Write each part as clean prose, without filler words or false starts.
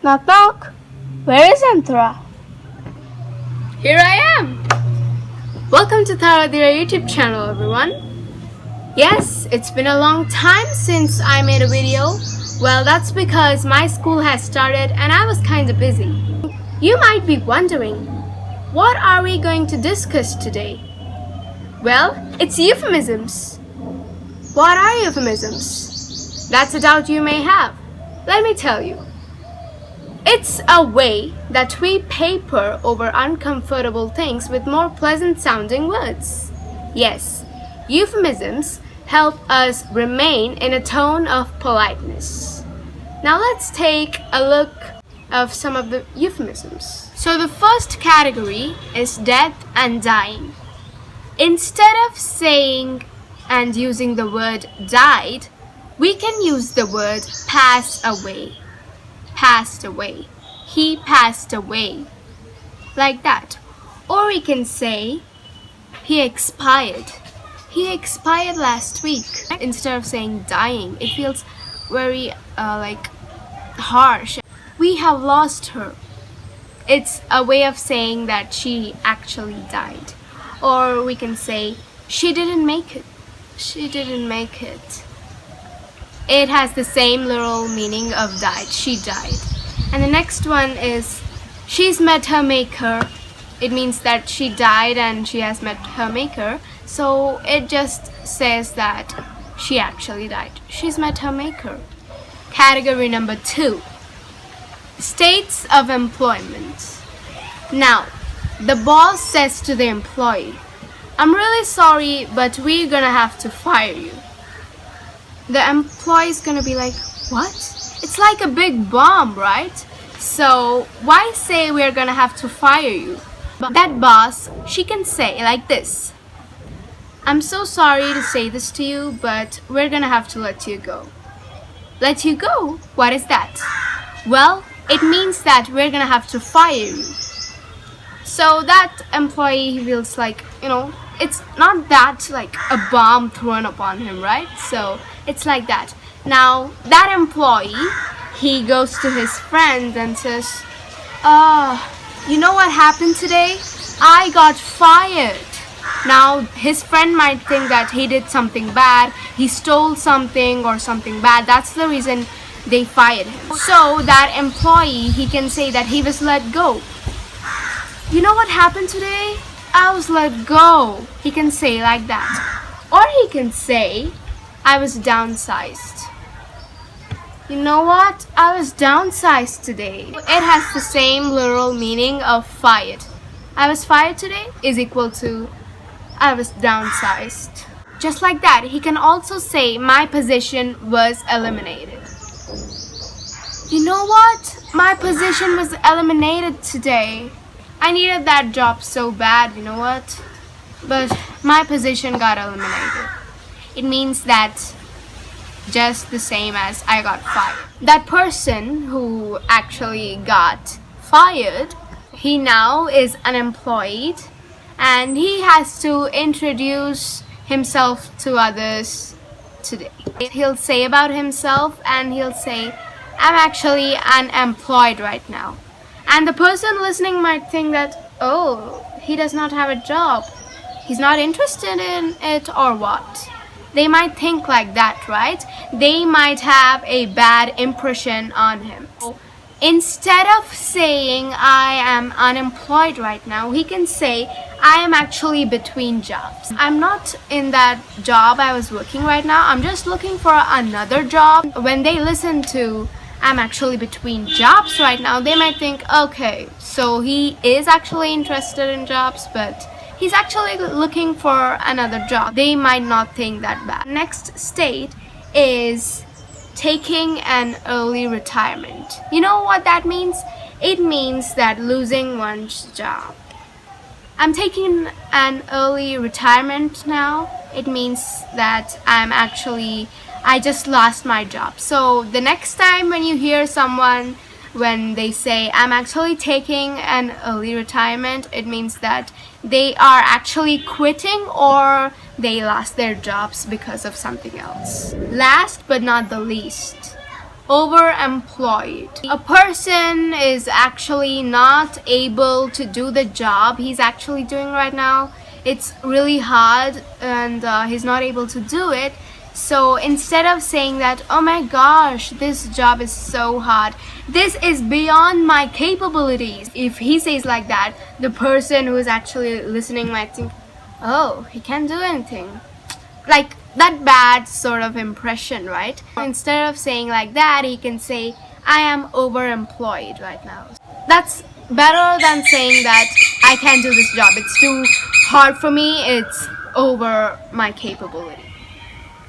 Knock knock. Where is Antara? Here I am! Welcome to Dheera YouTube channel, everyone. Yes, it's been a long time since I made a video. Well, that's because my school has started and I was kinda busy. You might be wondering, what are we going to discuss today? Well, it's euphemisms. What are euphemisms? That's a doubt you may have. Let me tell you. It's a way that we paper over uncomfortable things with more pleasant sounding words. Yes, euphemisms help us remain in a tone of politeness. Now let's take a look of some of the euphemisms. So the first category is death and dying. Instead of saying and using the word died, we can use the word pass away. Passed away. He passed away. Like that. Or we can say he expired. He expired last week. Instead of saying dying, it feels very harsh. We have lost her. It's a way of saying that she actually died. Or we can say she didn't make it. She didn't make it. It has the same literal meaning of died. She died. And the next one is she's met her maker. It means that she died and she has met her maker. So it just says that she actually died. She's met her maker. Category number 2. States of employment. Now, the boss says to the employee, "I'm really sorry, but we're gonna have to fire you." The employee's gonna be like, "What? It's like a big bomb, right? So why say we're gonna have to fire you?" But that boss, she can say like this, "I'm so sorry to say this to you, but we're gonna have to let you go." Let you go? What is that? Well, it means that we're gonna have to fire you. So that employee feels like, it's not that like a bomb thrown upon him, right? So it's like that. Now that employee, he goes to his friend and says, you know what happened today? I got fired. Now his friend might think that he did something bad, he stole something or something bad. That's the reason they fired him. So that employee, he can say that he was let go. You know what happened today? I was let go. He can say like that. Or he can say, I was downsized. You know what? I was downsized today. It has the same literal meaning of fired. I was fired today is equal to I was downsized. Just like that, he can also say my position was eliminated. You know what? My position was eliminated today. I needed that job so bad, you know what? But my position got eliminated. It means that just the same as I got fired. That person who actually got fired, he now is unemployed and he has to introduce himself to others today. He'll say about himself and he'll say, I'm actually unemployed right now. And the person listening might think that, oh, he does not have a job. He's not interested in it or what? They might think like that, right? They might have a bad impression on him. Instead of saying I am unemployed right now, he can say I am actually between jobs. I'm not in that job I was working right now. I'm just looking for another job. When they listen to I'm actually between jobs right now, they might think, okay, so he is actually interested in jobs, but he's actually looking for another job. They might not think that bad. Next state is taking an early retirement. You know what that means? It means that losing one's job. I'm taking an early retirement now. It means that I just lost my job. So the next time when you hear someone when they say I'm actually taking an early retirement, it means that they are actually quitting or they lost their jobs because of something else. Last but not the least, overemployed. A person is actually not able to do the job he's actually doing right now. It's really hard and he's not able to do it. So instead of saying that, oh my gosh, this job is so hard, this is beyond my capabilities, if he says like that, the person who is actually listening might think, oh, he can't do anything. Like that bad sort of impression, right? Instead of saying like that, he can say, I am overemployed right now. That's better than saying that I can't do this job, it's too hard for me, it's over my capability.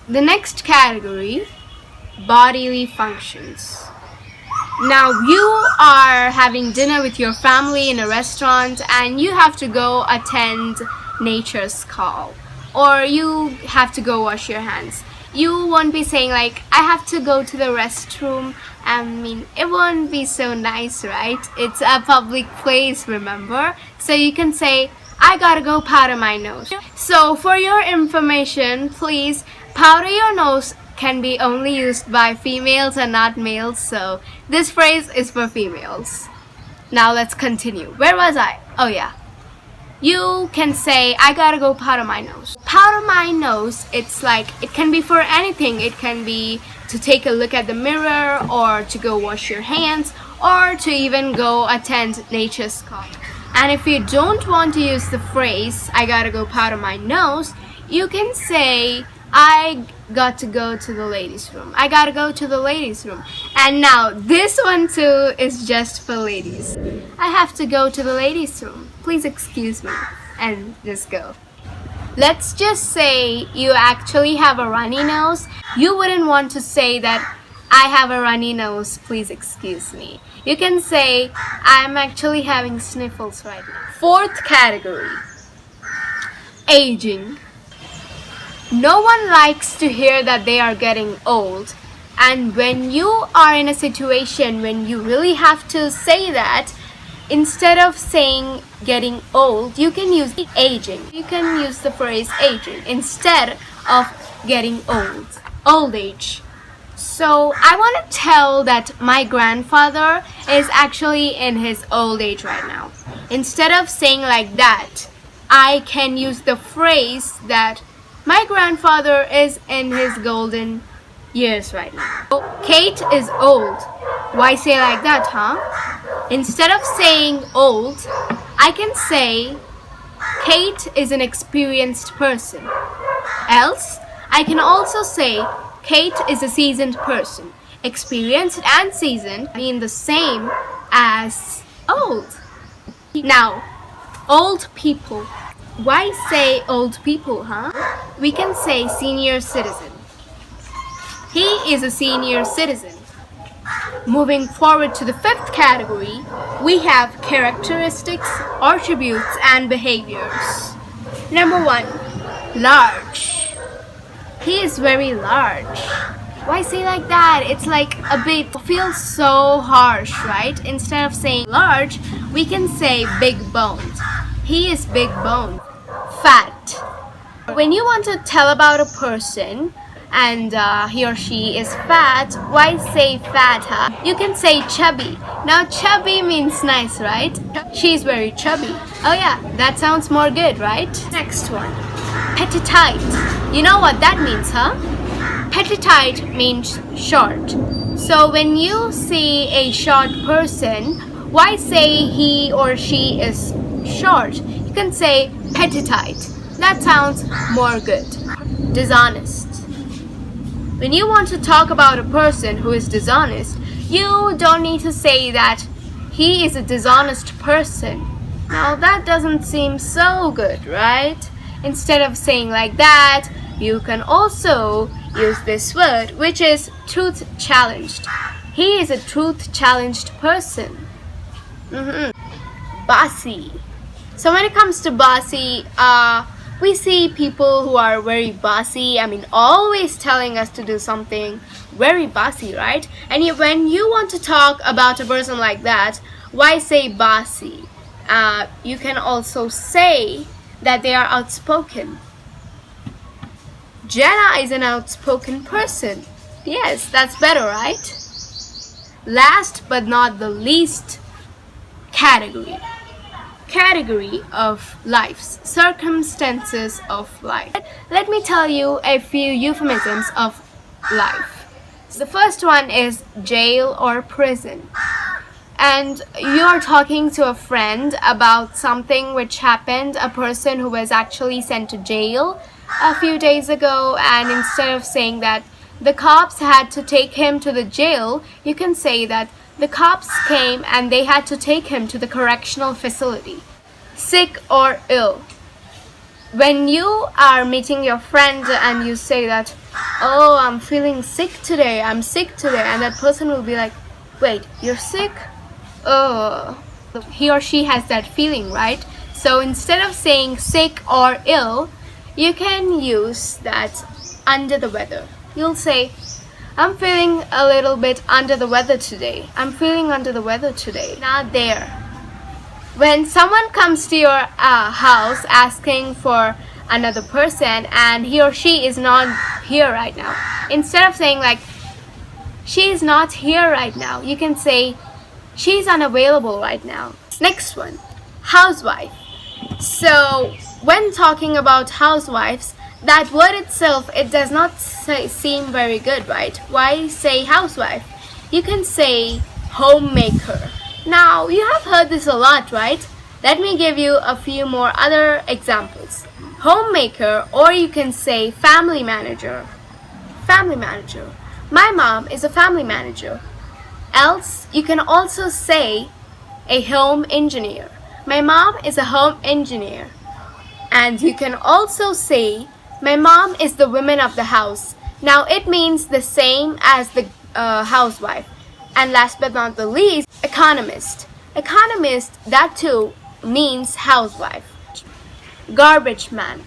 The next category, bodily functions. Now you are having dinner with your family in a restaurant and you have to go attend nature's call, or you have to go wash your hands. You won't be saying like, I have to go to the restroom. I mean, it won't be so nice, right? It's a public place, remember? So you can say, I gotta go powder my nose. So for your information, please, powder your nose can be only used by females and not males, so this phrase is for females. Now let's continue. Where was I? Oh yeah. You can say, I gotta go powder my nose. Powder my nose, it's like, it can be for anything. It can be to take a look at the mirror, or to go wash your hands, or to even go attend nature's call. And if you don't want to use the phrase, I gotta go powder my nose, you can say, I got to go to the ladies' room. I gotta go to the ladies' room. And now this one too is just for ladies. I have to go to the ladies' room. Please excuse me. And just go. Let's just say you actually have a runny nose. You wouldn't want to say that I have a runny nose, please excuse me. You can say I'm actually having sniffles right now. Fourth category, aging. No one likes to hear that they are getting old, and when you are in a situation when you really have to say that, instead of saying getting old, you can use aging. You can use the phrase aging instead of getting old. Old age. So I want to tell that my grandfather is actually in his old age right now. Instead of saying like that, I can use the phrase that my grandfather is in his golden years right now. So Kate is old. Why say like that, huh? Instead of saying old, I can say Kate is an experienced person. Else, I can also say Kate is a seasoned person. Experienced and seasoned mean the same as old. Now, old people. Why say old people, huh? We can say senior citizen. He is a senior citizen. Moving forward to the fifth category, we have characteristics, attributes, and behaviors. Number 1, large. He is very large. Why say like that? It's like a bit, feels so harsh, right? Instead of saying large, we can say big boned. He is big boned. Fat. When you want to tell about a person and he or she is fat, why say fat, huh? You can say chubby. Now chubby means nice, right? She's very chubby. Oh yeah, that sounds more good, right? Next one, petite. You know what that means, huh? Petite means short. So when you see a short person, why say he or she is short? You can say petite. That sounds more good. Dishonest. When you want to talk about a person who is dishonest, you don't need to say that he is a dishonest person. Now that doesn't seem so good, right? Instead of saying like that, you can also use this word, which is truth challenged. He is a truth challenged person. Bossy. So when it comes to bossy, we see people who are very bossy, always telling us to do something very bossy, right? And when you want to talk about a person like that, why say bossy? You can also say that they are outspoken. Jenna is an outspoken person. Yes, that's better, right? last but not the least category of life's circumstances of life. Let me tell you a few euphemisms of life. The first one is jail or prison. And you're talking to a friend about something which happened, a person who was actually sent to jail a few days ago, and instead of saying that the cops had to take him to the jail, you can say that the cops came and they had to take him to the correctional facility. Sick or ill. When you are meeting your friend and you say that, oh, I'm feeling sick today, and that person will be like, wait, you're sick? Oh, he or she has that feeling, right? So instead of saying sick or ill, you can use that under the weather. You'll say, I'm feeling a little bit under the weather today. I'm feeling under the weather today. Not there. When someone comes to your house asking for another person and he or she is not here right now, instead of saying like, she's not here right now, you can say, she's unavailable right now. Next one, housewife. So when talking about housewives, that word itself, it does not seem very good, right? Why say housewife? You can say homemaker. Now, you have heard this a lot, right? Let me give you a few more other examples. Homemaker, or you can say family manager. Family manager. My mom is a family manager. Else, you can also say a home engineer. My mom is a home engineer. And you can also say, my mom is the woman of the house. Now, it means the same as the housewife. And last but not the least, economist. Economist, that too, means housewife. Garbage man.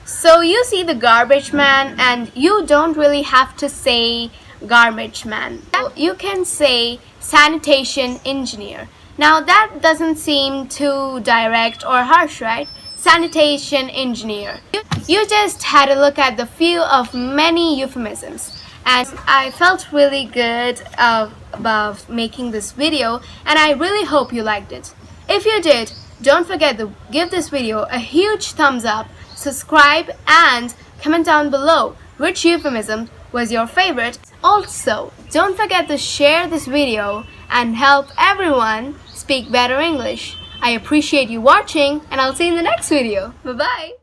So you see the garbage man, and you don't really have to say garbage man. You can say sanitation engineer. Now that doesn't seem too direct or harsh, right? Sanitation engineer. You just had a look at the few of many euphemisms, and I felt really good about making this video, and I really hope you liked it. If you did, don't forget to give this video a huge thumbs up, subscribe, and comment down below which euphemism was your favorite. Also, don't forget to share this video and help everyone speak better English. I appreciate you watching, and I'll see you in the next video. Bye-bye.